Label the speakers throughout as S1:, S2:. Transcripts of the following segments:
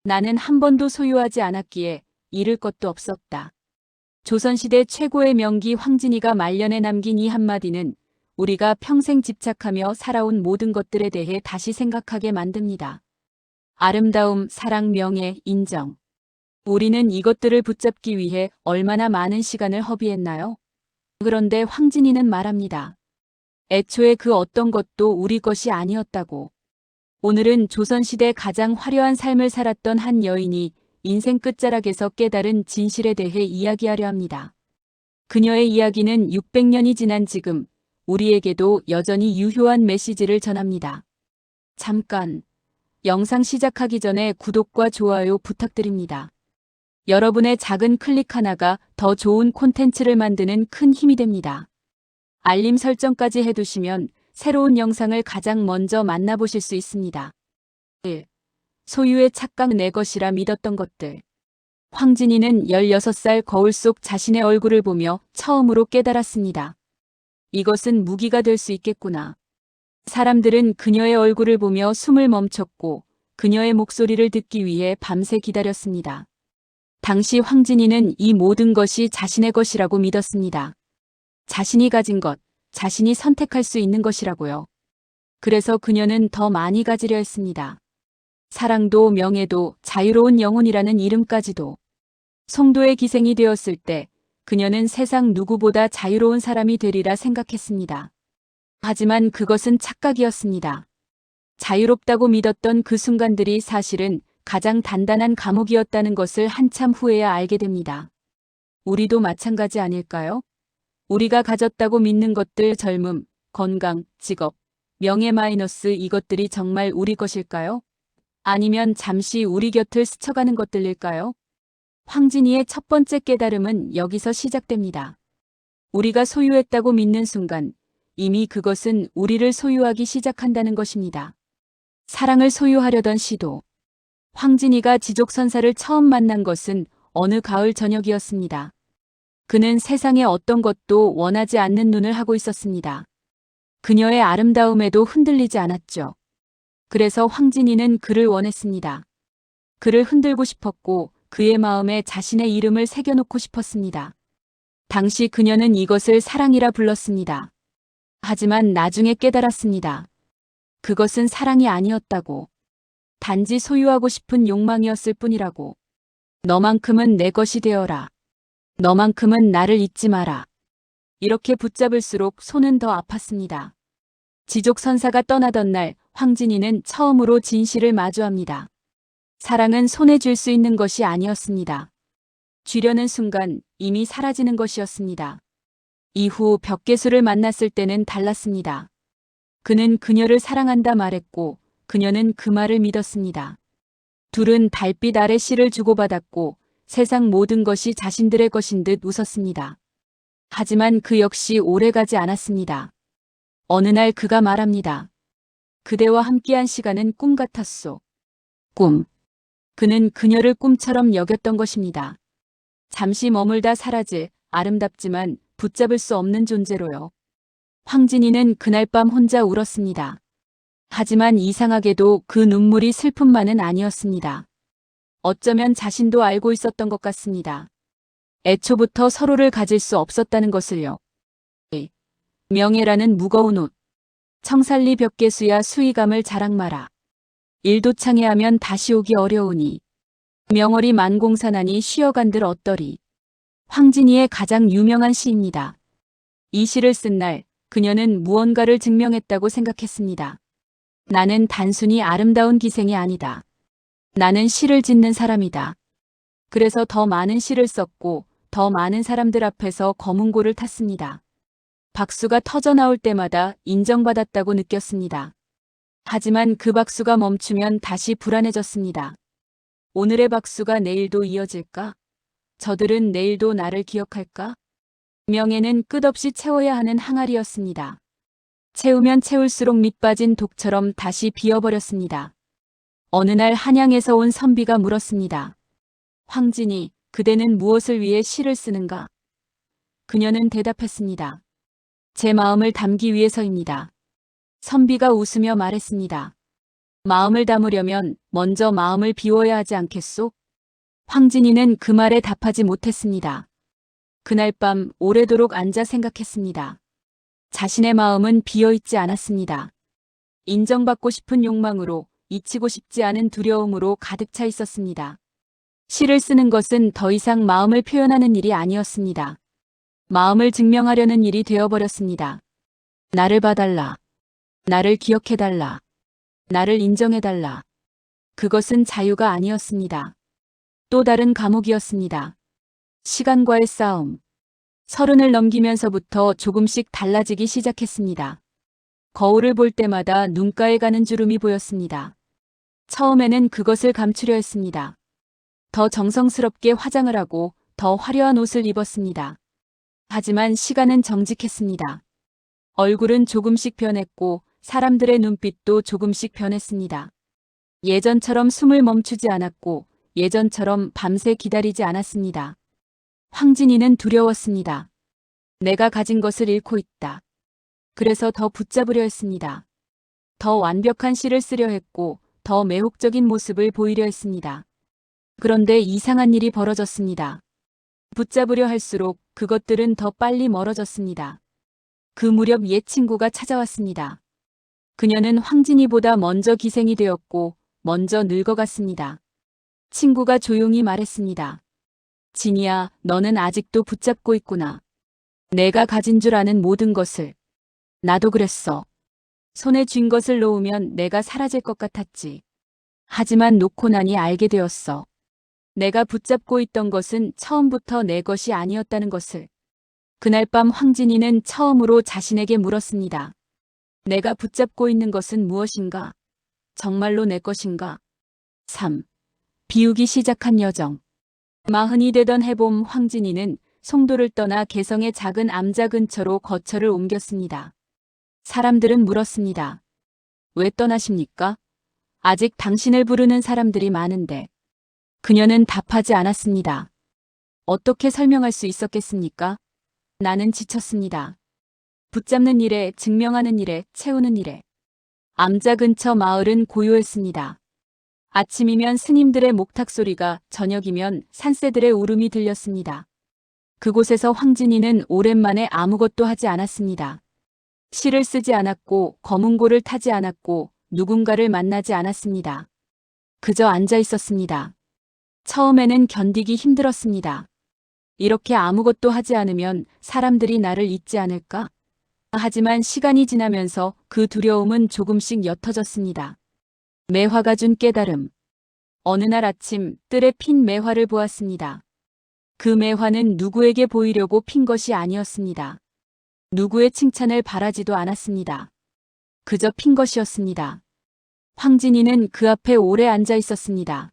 S1: 나는 한 번도 소유하지 않았기에 잃을 것도 없었다. 조선시대 최고의 명기 황진이가 말년에 남긴 이 한마디는 우리가 평생 집착하며 살아온 모든 것들에 대해 다시 생각하게 만듭니다. 아름다움, 사랑, 명예, 인정. 우리는 이것들을 붙잡기 위해 얼마나 많은 시간을 허비했나요? 그런데 황진이는 말합니다. 애초에 그 어떤 것도 우리 것이 아니었다고. 오늘은 조선시대 가장 화려한 삶을 살았던 한 여인이 인생 끝자락에서 깨달은 진실에 대해 이야기하려 합니다. 그녀의 이야기는 600년이 지난 지금 우리에게도 여전히 유효한 메시지를 전합니다. 잠깐, 영상 시작하기 전에 구독과 좋아요 부탁드립니다. 여러분의 작은 클릭 하나가 더 좋은 콘텐츠를 만드는 큰 힘이 됩니다. 알림 설정까지 해두시면 새로운 영상을 가장 먼저 만나보실 수 있습니다. 1. 소유의 착각 내 것이라 믿었던 것들. 황진이는 16살 거울 속 자신의 얼굴을 보며 처음으로 깨달았습니다. 이것은 무기가 될 수 있겠구나. 사람들은 그녀의 얼굴을 보며 숨을 멈췄고 그녀의 목소리를 듣기 위해 밤새 기다렸습니다. 당시 황진이는 이 모든 것이 자신의 것이라고 믿었습니다. 자신이 가진 것, 자신이 선택할 수 있는 것이라고요. 그래서 그녀는 더 많이 가지려 했습니다. 사랑도 명예도 자유로운 영혼이라는 이름까지도. 송도의 기생이 되었을 때 그녀는 세상 누구보다 자유로운 사람이 되리라 생각했습니다. 하지만 그것은 착각이었습니다. 자유롭다고 믿었던 그 순간들이 사실은 가장 단단한 감옥이었다는 것을 한참 후에야 알게 됩니다. 우리도 마찬가지 아닐까요? 우리가 가졌다고 믿는 것들, 젊음, 건강, 직업, 명예 마이너스 이것들이 정말 우리 것일까요? 아니면 잠시 우리 곁을 스쳐가는 것들일까요? 황진이의 첫 번째 깨달음은 여기서 시작됩니다. 우리가 소유했다고 믿는 순간 이미 그것은 우리를 소유하기 시작한다는 것입니다. 사랑을 소유하려던 시도. 황진이가 지족선사를 처음 만난 것은 어느 가을 저녁이었습니다. 그는 세상의 어떤 것도 원하지 않는 눈을 하고 있었습니다. 그녀의 아름다움에도 흔들리지 않았죠. 그래서 황진이는 그를 원했습니다. 그를 흔들고 싶었고 그의 마음에 자신의 이름을 새겨놓고 싶었습니다. 당시 그녀는 이것을 사랑이라 불렀습니다. 하지만 나중에 깨달았습니다. 그것은 사랑이 아니었다고. 단지 소유하고 싶은 욕망이었을 뿐이라고. 너만큼은 내 것이 되어라. 너만큼은 나를 잊지 마라. 이렇게 붙잡을수록 손은 더 아팠습니다. 지족선사가 떠나던 날 황진이는 처음으로 진실을 마주합니다. 사랑은 손에 쥘 수 있는 것이 아니었습니다. 쥐려는 순간 이미 사라지는 것이었습니다. 이후 벽계수를 만났을 때는 달랐습니다. 그는 그녀를 사랑한다 말했고 그녀는 그 말을 믿었습니다. 둘은 달빛 아래 시를 주고받았고 세상 모든 것이 자신들의 것인 듯 웃었습니다. 하지만 그 역시 오래가지 않았습니다. 어느 날 그가 말합니다. 그대와 함께한 시간은 꿈 같았소. 꿈. 그는 그녀를 꿈처럼 여겼던 것입니다. 잠시 머물다 사라질 아름답지만 붙잡을 수 없는 존재로요. 황진이는 그날 밤 혼자 울었습니다. 하지만 이상하게도 그 눈물이 슬픔만은 아니었습니다. 어쩌면 자신도 알고 있었던 것 같습니다. 애초부터 서로를 가질 수 없었다는 것을요. 명예라는 무거운 옷. 청살리 벽계수야 수의감을 자랑 마라. 일도 창해하면 다시 오기 어려우니. 명월이 만공산하니 쉬어간들 어떠리. 황진이의 가장 유명한 시입니다. 이 시를 쓴 날 그녀는 무언가를 증명했다고 생각했습니다. 나는 단순히 아름다운 기생이 아니다. 나는 시를 짓는 사람이다. 그래서 더 많은 시를 썼고 더 많은 사람들 앞에서 검은고를 탔습니다. 박수가 터져나올 때마다 인정받았다고 느꼈습니다. 하지만 그 박수가 멈추면 다시 불안해졌습니다. 오늘의 박수가 내일도 이어질까? 저들은 내일도 나를 기억할까? 명예는 끝없이 채워야 하는 항아리였습니다. 채우면 채울수록 밑빠진 독처럼 다시 비어버렸습니다. 어느 날 한양에서 온 선비가 물었습니다. 황진이, 그대는 무엇을 위해 시를 쓰는가? 그녀는 대답했습니다. 제 마음을 담기 위해서입니다. 선비가 웃으며 말했습니다. 마음을 담으려면 먼저 마음을 비워야 하지 않겠소? 황진이는 그 말에 답하지 못했습니다. 그날 밤 오래도록 앉아 생각했습니다. 자신의 마음은 비어있지 않았습니다. 인정받고 싶은 욕망으로, 잊히고 싶지 않은 두려움으로 가득 차 있었습니다. 시를 쓰는 것은 더 이상 마음을 표현하는 일이 아니었습니다. 마음을 증명하려는 일이 되어버렸습니다. 나를 봐달라. 나를 기억해달라. 나를 인정해달라. 그것은 자유가 아니었습니다. 또 다른 감옥이었습니다. 시간과의 싸움. 30을 넘기면서부터 조금씩 달라지기 시작했습니다. 거울을 볼 때마다 눈가에 가는 주름이 보였습니다. 처음에는 그것을 감추려 했습니다. 더 정성스럽게 화장을 하고 더 화려한 옷을 입었습니다. 하지만 시간은 정직했습니다. 얼굴은 조금씩 변했고 사람들의 눈빛도 조금씩 변했습니다. 예전처럼 숨을 멈추지 않았고 예전처럼 밤새 기다리지 않았습니다. 황진이는 두려웠습니다. 내가 가진 것을 잃고 있다. 그래서 더 붙잡으려 했습니다. 더 완벽한 시를 쓰려 했고 더 매혹적인 모습을 보이려 했습니다. 그런데 이상한 일이 벌어졌습니다. 붙잡으려 할수록 그것들은 더 빨리 멀어졌습니다. 그 무렵 옛 친구가 찾아왔습니다. 그녀는 황진이보다 먼저 기생이 되었고 먼저 늙어갔습니다. 친구가 조용히 말했습니다. 진이야, 너는 아직도 붙잡고 있구나. 내가 가진 줄 아는 모든 것을. 나도 그랬어. 손에 쥔 것을 놓으면 내가 사라질 것 같았지. 하지만 놓고 나니 알게 되었어. 내가 붙잡고 있던 것은 처음부터 내 것이 아니었다는 것을. 그날 밤 황진이는 처음으로 자신에게 물었습니다. 내가 붙잡고 있는 것은 무엇인가? 정말로 내 것인가? 3. 비우기 시작한 여정. 40이 되던 해봄 황진이는 송도를 떠나 개성의 작은 암자 근처로 거처를 옮겼습니다. 사람들은 물었습니다. 왜 떠나십니까? 아직 당신을 부르는 사람들이 많은데. 그녀는 답하지 않았습니다. 어떻게 설명할 수 있었겠습니까? 나는 지쳤습니다. 붙잡는 일에, 증명하는 일에, 채우는 일에. 암자 근처 마을은 고요했습니다. 아침이면 스님들의 목탁 소리가, 저녁이면 산새들의 울음이 들렸습니다. 그곳에서 황진이는 오랜만에 아무것도 하지 않았습니다. 시를 쓰지 않았고 검은고를 타지 않았고 누군가를 만나지 않았습니다. 그저 앉아 있었습니다. 처음에는 견디기 힘들었습니다. 이렇게 아무것도 하지 않으면 사람들이 나를 잊지 않을까? 하지만 시간이 지나면서 그 두려움은 조금씩 옅어졌습니다. 매화가 준 깨달음. 어느 날 아침 뜰에 핀 매화를 보았습니다. 그 매화는 누구에게 보이려고 핀 것이 아니었습니다. 누구의 칭찬을 바라지도 않았습니다. 그저 핀 것이었습니다. 황진이는 그 앞에 오래 앉아 있었습니다.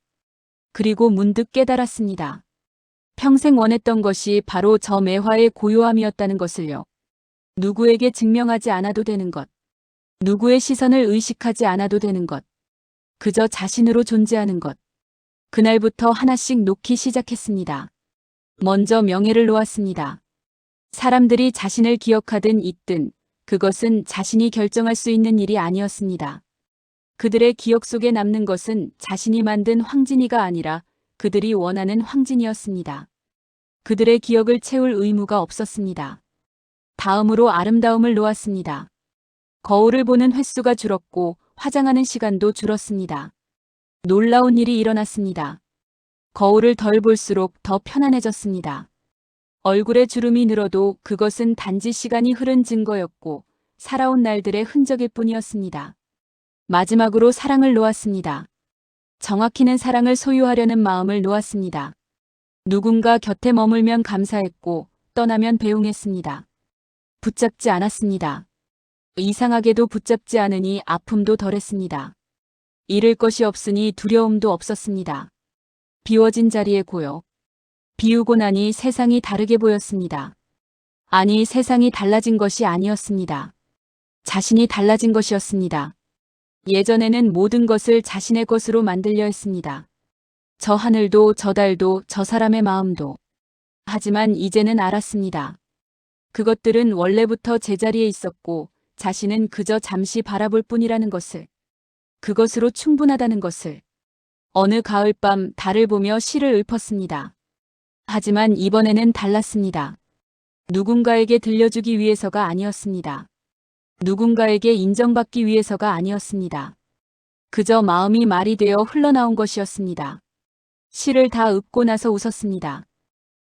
S1: 그리고 문득 깨달았습니다. 평생 원했던 것이 바로 저 매화의 고요함이었다는 것을요. 누구에게 증명하지 않아도 되는 것. 누구의 시선을 의식하지 않아도 되는 것. 그저 자신으로 존재하는 것. 그날부터 하나씩 놓기 시작했습니다. 먼저 명예를 놓았습니다. 사람들이 자신을 기억하든 잊든 그것은 자신이 결정할 수 있는 일이 아니었습니다. 그들의 기억 속에 남는 것은 자신이 만든 황진이가 아니라 그들이 원하는 황진이었습니다. 그들의 기억을 채울 의무가 없었습니다. 다음으로 아름다움을 놓았습니다. 거울을 보는 횟수가 줄었고 화장하는 시간도 줄었습니다. 놀라운 일이 일어났습니다. 거울을 덜 볼수록 더 편안해졌습니다. 얼굴에 주름이 늘어도 그것은 단지 시간이 흐른 증거였고 살아온 날들의 흔적일 뿐이었습니다. 마지막으로 사랑을 놓았습니다. 정확히는 사랑을 소유하려는 마음을 놓았습니다. 누군가 곁에 머물면 감사했고 떠나면 배웅했습니다. 붙잡지 않았습니다. 이상하게도 붙잡지 않으니 아픔도 덜했습니다. 잃을 것이 없으니 두려움도 없었습니다. 비워진 자리에 고요. 비우고 나니 세상이 다르게 보였습니다. 아니, 세상이 달라진 것이 아니었습니다. 자신이 달라진 것이었습니다. 예전에는 모든 것을 자신의 것으로 만들려 했습니다. 저 하늘도 저 달도 저 사람의 마음도. 하지만 이제는 알았습니다. 그것들은 원래부터 제자리에 있었고 자신은 그저 잠시 바라볼 뿐이라는 것을. 그것으로 충분하다는 것을. 어느 가을밤 달을 보며 시를 읊었습니다. 하지만 이번에는 달랐습니다. 누군가에게 들려주기 위해서가 아니었습니다. 누군가에게 인정받기 위해서가 아니었습니다. 그저 마음이 말이 되어 흘러나온 것이었습니다. 시를 다 읊고 나서 웃었습니다.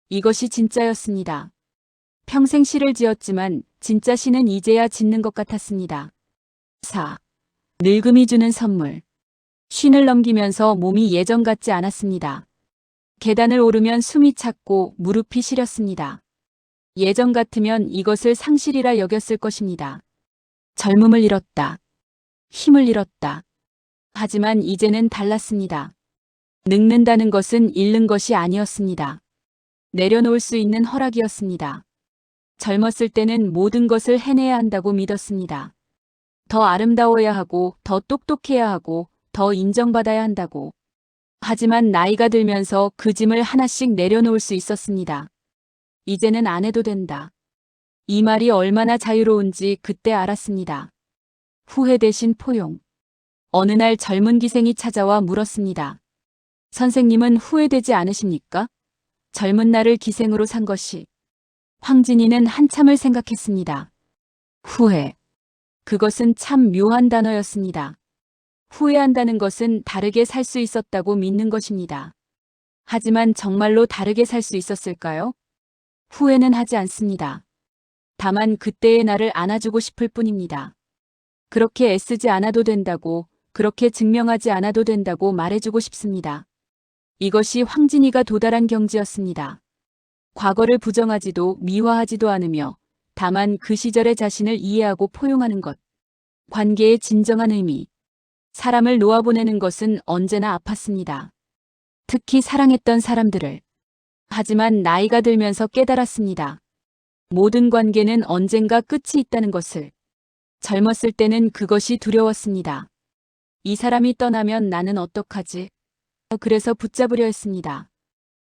S1: 이것이 진짜였습니다. 평생 시를 지었지만 진짜 시는 이제야 짓는 것 같았습니다. 4. 늙음이 주는 선물. 쉰을 넘기면서 몸이 예전 같지 않았습니다. 계단을 오르면 숨이 찼고 무릎이 시렸습니다. 예전 같으면 이것을 상실이라 여겼을 것입니다. 젊음을 잃었다. 힘을 잃었다. 하지만 이제는 달랐습니다. 늙는다는 것은 잃는 것이 아니었습니다. 내려놓을 수 있는 허락이었습니다. 젊었을 때는 모든 것을 해내야 한다고 믿었습니다. 더 아름다워야 하고, 더 똑똑해야 하고, 더 인정받아야 한다고. 하지만 나이가 들면서 그 짐을 하나씩 내려놓을 수 있었습니다. 이제는 안 해도 된다. 이 말이 얼마나 자유로운지 그때 알았습니다. 후회 대신 포용. 어느 날 젊은 기생이 찾아와 물었습니다. 선생님은 후회되지 않으십니까? 젊은 날을 기생으로 산 것이. 황진이는 한참을 생각했습니다. 후회. 그것은 참 묘한 단어였습니다. 후회한다는 것은 다르게 살 수 있었다고 믿는 것입니다. 하지만 정말로 다르게 살 수 있었을까요? 후회는 하지 않습니다. 다만 그때의 나를 안아주고 싶을 뿐입니다. 그렇게 애쓰지 않아도 된다고, 그렇게 증명하지 않아도 된다고 말해주고 싶습니다. 이것이 황진이가 도달한 경지였습니다. 과거를 부정하지도 미화하지도 않으며 다만 그 시절의 자신을 이해하고 포용하는 것. 관계의 진정한 의미. 사람을 놓아보내는 것은 언제나 아팠습니다. 특히 사랑했던 사람들을. 하지만 나이가 들면서 깨달았습니다. 모든 관계는 언젠가 끝이 있다는 것을. 젊었을 때는 그것이 두려웠습니다. 이 사람이 떠나면 나는 어떡하지? 그래서 붙잡으려 했습니다.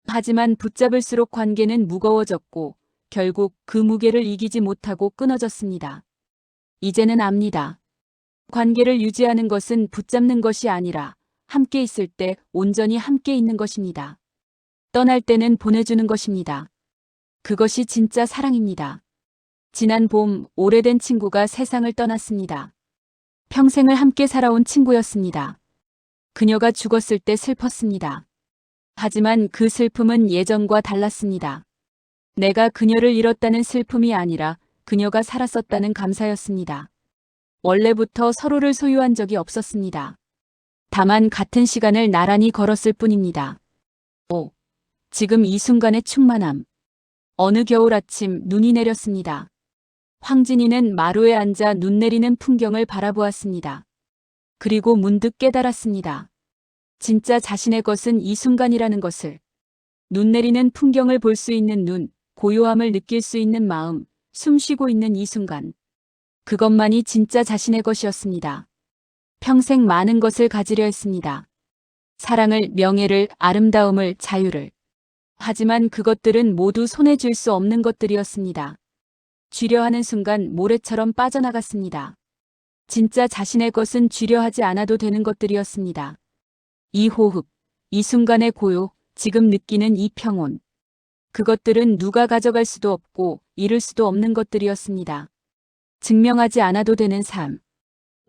S1: 하지만 붙잡을수록 관계는 무거워졌고 결국 그 무게를 이기지 못하고 끊어졌습니다. 이제는 압니다. 관계를 유지하는 것은 붙잡는 것이 아니라 함께 있을 때 온전히 함께 있는 것입니다. 떠날 때는 보내주는 것입니다. 그것이 진짜 사랑입니다. 지난 봄 오래된 친구가 세상을 떠났습니다. 평생을 함께 살아온 친구였습니다. 그녀가 죽었을 때 슬펐습니다. 하지만 그 슬픔은 예전과 달랐습니다. 내가 그녀를 잃었다는 슬픔이 아니라 그녀가 살았었다는 감사였습니다. 원래부터 서로를 소유한 적이 없었습니다. 다만 같은 시간을 나란히 걸었을 뿐입니다. 지금 이 순간의 충만함. 어느 겨울 아침 눈이 내렸습니다. 황진이는 마루에 앉아 눈 내리는 풍경을 바라보았습니다. 그리고 문득 깨달았습니다. 진짜 자신의 것은 이 순간이라는 것을. 눈 내리는 풍경을 볼 수 있는 눈, 고요함을 느낄 수 있는 마음, 숨 쉬고 있는 이 순간. 그것만이 진짜 자신의 것이었습니다. 평생 많은 것을 가지려 했습니다. 사랑을, 명예를, 아름다움을, 자유를. 하지만 그것들은 모두 손에 쥘 수 없는 것들이었습니다. 쥐려 하는 순간 모래처럼 빠져나갔습니다. 진짜 자신의 것은 쥐려 하지 않아도 되는 것들이었습니다. 이 호흡, 이 순간의 고요, 지금 느끼는 이 평온. 그것들은 누가 가져갈 수도 없고 잃을 수도 없는 것들이었습니다. 증명하지 않아도 되는 삶.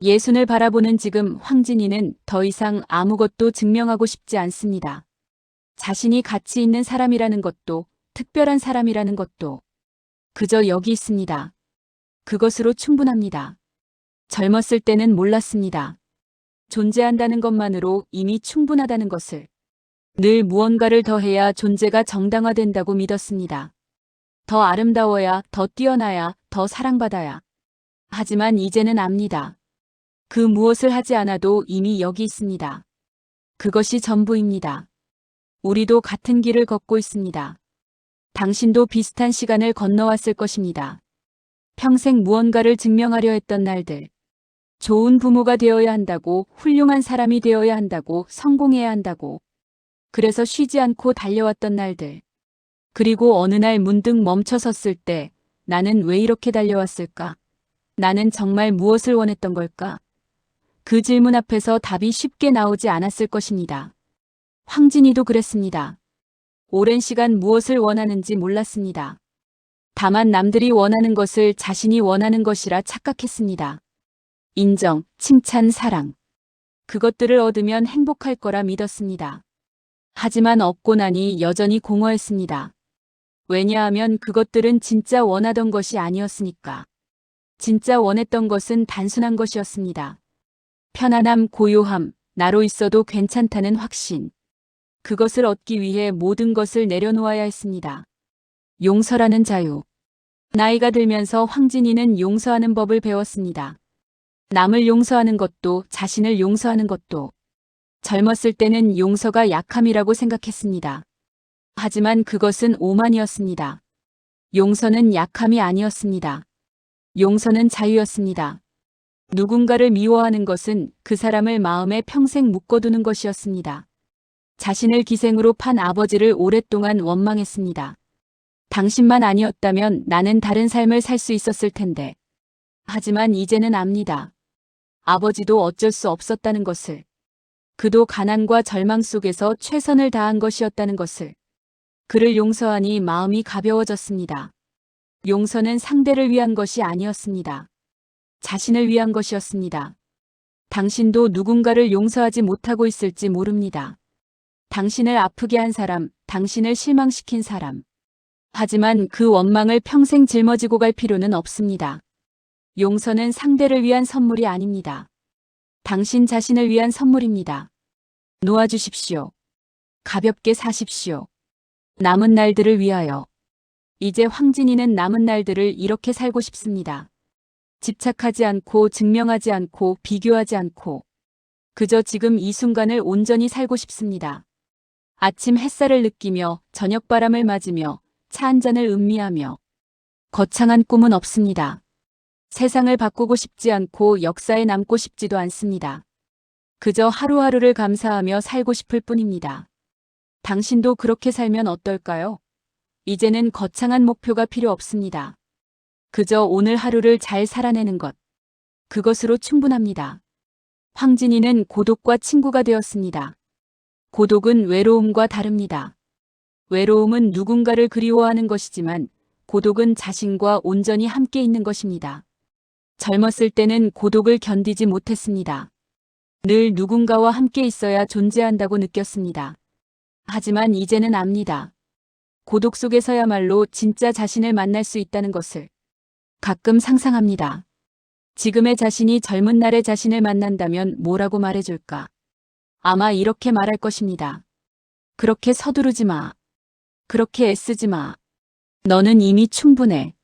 S1: 예순을 바라보는 지금 황진이는 더 이상 아무것도 증명하고 싶지 않습니다. 자신이 가치 있는 사람이라는 것도, 특별한 사람이라는 것도 그저 여기 있습니다. 그것으로 충분합니다. 젊었을 때는 몰랐습니다. 존재한다는 것만으로 이미 충분하다는 것을. 늘 무언가를 더해야 존재가 정당화된다고 믿었습니다. 더 아름다워야, 더 뛰어나야, 더 사랑받아야. 하지만 이제는 압니다. 그 무엇을 하지 않아도 이미 여기 있습니다. 그것이 전부입니다. 우리도 같은 길을 걷고 있습니다. 당신도 비슷한 시간을 건너왔을 것입니다. 평생 무언가를 증명하려 했던 날들. 좋은 부모가 되어야 한다고, 훌륭한 사람이 되어야 한다고, 성공해야 한다고. 그래서 쉬지 않고 달려왔던 날들. 그리고 어느 날 문득 멈춰섰을 때 나는 왜 이렇게 달려왔을까? 나는 정말 무엇을 원했던 걸까? 그 질문 앞에서 답이 쉽게 나오지 않았을 것입니다. 황진이도 그랬습니다. 오랜 시간 무엇을 원하는지 몰랐습니다. 다만 남들이 원하는 것을 자신이 원하는 것이라 착각했습니다. 인정, 칭찬, 사랑. 그것들을 얻으면 행복할 거라 믿었습니다. 하지만 얻고 나니 여전히 공허했습니다. 왜냐하면 그것들은 진짜 원하던 것이 아니었으니까. 진짜 원했던 것은 단순한 것이었습니다. 편안함, 고요함, 나로 있어도 괜찮다는 확신. 그것을 얻기 위해 모든 것을 내려놓아야 했습니다. 용서라는 자유. 나이가 들면서 황진이는 용서하는 법을 배웠습니다. 남을 용서하는 것도 자신을 용서하는 것도. 젊었을 때는 용서가 약함이라고 생각했습니다. 하지만 그것은 오만이었습니다. 용서는 약함이 아니었습니다. 용서는 자유였습니다. 누군가를 미워하는 것은 그 사람을 마음에 평생 묶어두는 것이었습니다. 자신을 기생으로 판 아버지를 오랫동안 원망했습니다. 당신만 아니었다면 나는 다른 삶을 살 수 있었을 텐데. 하지만 이제는 압니다. 아버지도 어쩔 수 없었다는 것을. 그도 가난과 절망 속에서 최선을 다한 것이었다는 것을. 그를 용서하니 마음이 가벼워졌습니다. 용서는 상대를 위한 것이 아니었습니다. 자신을 위한 것이었습니다. 당신도 누군가를 용서하지 못하고 있을지 모릅니다. 당신을 아프게 한 사람, 당신을 실망시킨 사람. 하지만 그 원망을 평생 짊어지고 갈 필요는 없습니다. 용서는 상대를 위한 선물이 아닙니다. 당신 자신을 위한 선물입니다. 놓아주십시오. 가볍게 사십시오. 남은 날들을 위하여. 이제 황진이는 남은 날들을 이렇게 살고 싶습니다. 집착하지 않고 증명하지 않고 비교하지 않고 그저 지금 이 순간을 온전히 살고 싶습니다. 아침 햇살을 느끼며 저녁 바람을 맞으며 차 한 잔을 음미하며 거창한 꿈은 없습니다. 세상을 바꾸고 싶지 않고 역사에 남고 싶지도 않습니다. 그저 하루하루를 감사하며 살고 싶을 뿐입니다. 당신도 그렇게 살면 어떨까요? 이제는 거창한 목표가 필요 없습니다. 그저 오늘 하루를 잘 살아내는 것. 그것으로 충분합니다. 황진이는 고독과 친구가 되었습니다. 고독은 외로움과 다릅니다. 외로움은 누군가를 그리워하는 것이지만 고독은 자신과 온전히 함께 있는 것입니다. 젊었을 때는 고독을 견디지 못했습니다. 늘 누군가와 함께 있어야 존재한다고 느꼈습니다. 하지만 이제는 압니다. 고독 속에서야말로 진짜 자신을 만날 수 있다는 것을. 가끔 상상합니다. 지금의 자신이 젊은 날의 자신을 만난다면 뭐라고 말해줄까? 아마 이렇게 말할 것입니다. 그렇게 서두르지 마. 그렇게 애쓰지 마. 너는 이미 충분해.